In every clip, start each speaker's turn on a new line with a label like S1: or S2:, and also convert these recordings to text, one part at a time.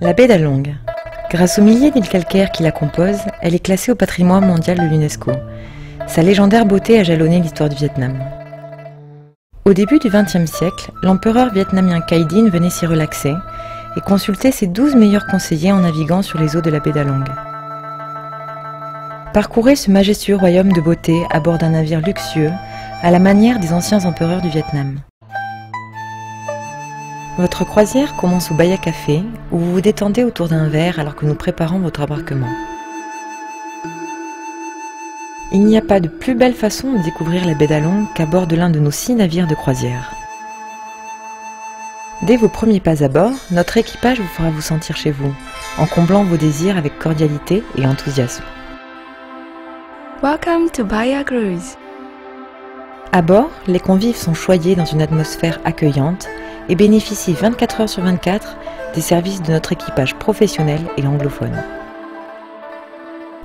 S1: La baie d'Along. Grâce aux milliers d'îles calcaires qui la composent, elle est classée au patrimoine mondial de l'UNESCO. Sa légendaire beauté a jalonné l'histoire du Vietnam. Au début du XXe siècle, l'empereur vietnamien Khai Dinh venait s'y relaxer et consultait ses 12 meilleurs conseillers en naviguant sur les eaux de la baie d'Along. Parcourez ce majestueux royaume de beauté à bord d'un navire luxueux, à la manière des anciens empereurs du Vietnam. Votre croisière commence au Baya Café, où vous vous détendez autour d'un verre alors que nous préparons votre embarquement. Il n'y a pas de plus belle façon de découvrir la baie d'Along qu'à bord de l'un de nos 6 navires de croisière. Dès vos premiers pas à bord, notre équipage vous fera vous sentir chez vous, en comblant vos désirs avec cordialité et enthousiasme.
S2: Welcome to Baya Cruise.
S1: À bord, les convives sont choyés dans une atmosphère accueillante et bénéficient 24 heures sur 24 des services de notre équipage professionnel et anglophone.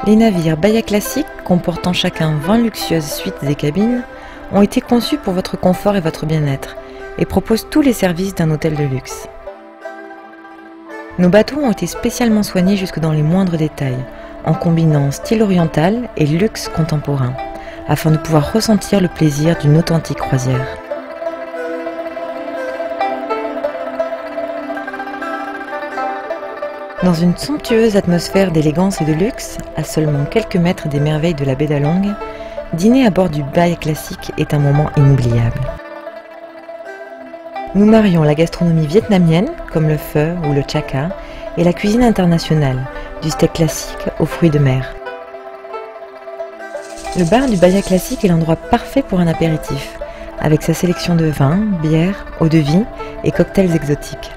S1: Les navires Baya classiques, comportant chacun 20 luxueuses suites et cabines, ont été conçus pour votre confort et votre bien-être et proposent tous les services d'un hôtel de luxe. Nos bateaux ont été spécialement soignés jusque dans les moindres détails, en combinant style oriental et luxe contemporain, afin de pouvoir ressentir le plaisir d'une authentique croisière. Dans une somptueuse atmosphère d'élégance et de luxe, à seulement quelques mètres des merveilles de la baie d'Along, dîner à bord du Baya classique est un moment inoubliable. Nous marions la gastronomie vietnamienne, comme le pho ou le chakka, et la cuisine internationale, du steak classique aux fruits de mer. Le bar du Baya classique est l'endroit parfait pour un apéritif, avec sa sélection de vins, bières, eau-de-vie et cocktails exotiques.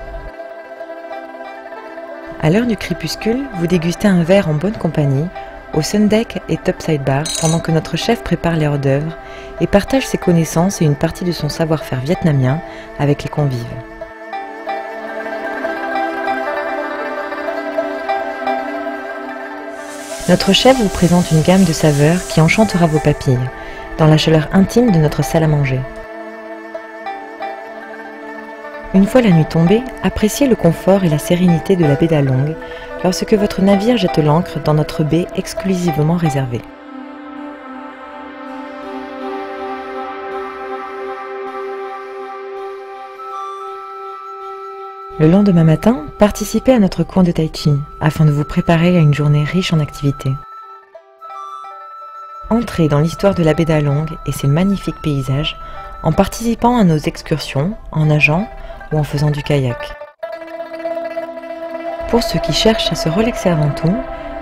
S1: À l'heure du crépuscule, vous dégustez un verre en bonne compagnie, au Sundeck et Topside Bar, pendant que notre chef prépare les hors-d'œuvre et partage ses connaissances et une partie de son savoir-faire vietnamien avec les convives. Notre chef vous présente une gamme de saveurs qui enchantera vos papilles, dans la chaleur intime de notre salle à manger. Une fois la nuit tombée, appréciez le confort et la sérénité de la baie d'Along lorsque votre navire jette l'ancre dans notre baie exclusivement réservée. Le lendemain matin, participez à notre cours de tai chi afin de vous préparer à une journée riche en activités. Entrez dans l'histoire de la baie d'Along et ses magnifiques paysages en participant à nos excursions, en nageant ou en faisant du kayak. Pour ceux qui cherchent à se relaxer avant tout,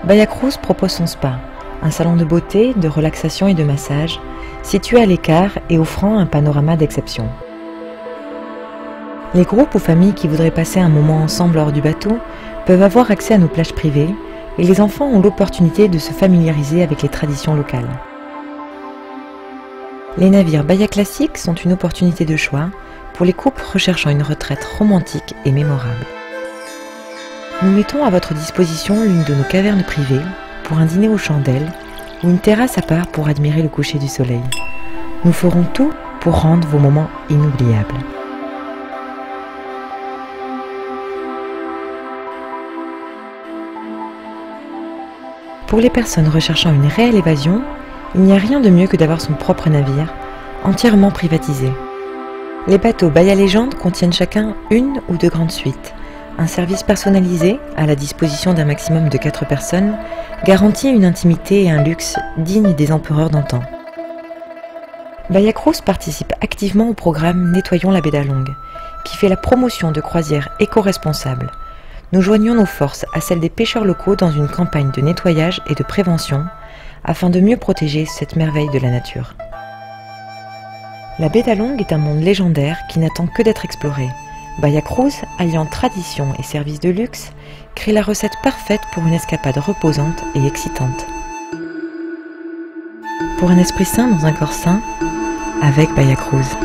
S1: Baya Cruise propose son spa, un salon de beauté, de relaxation et de massage, situé à l'écart et offrant un panorama d'exception. Les groupes ou familles qui voudraient passer un moment ensemble hors du bateau peuvent avoir accès à nos plages privées et les enfants ont l'opportunité de se familiariser avec les traditions locales. Les navires Baya classiques sont une opportunité de choix pour les couples recherchant une retraite romantique et mémorable. Nous mettons à votre disposition l'une de nos cavernes privées pour un dîner aux chandelles ou une terrasse à part pour admirer le coucher du soleil. Nous ferons tout pour rendre vos moments inoubliables. Pour les personnes recherchant une réelle évasion, il n'y a rien de mieux que d'avoir son propre navire, entièrement privatisé. Les bateaux Baya Légende contiennent chacun une ou deux grandes suites. Un service personnalisé, à la disposition d'un maximum de 4 personnes, garantit une intimité et un luxe dignes des empereurs d'antan. Baya Cruise participe activement au programme Nettoyons la baie d'Along, qui fait la promotion de croisières éco-responsables. Nous joignons nos forces à celles des pêcheurs locaux dans une campagne de nettoyage et de prévention, afin de mieux protéger cette merveille de la nature. La baie d'Along est un monde légendaire qui n'attend que d'être exploré. Baya Cruise, alliant tradition et services de luxe, crée la recette parfaite pour une escapade reposante et excitante. Pour un esprit sain dans un corps sain, avec Baya Cruise.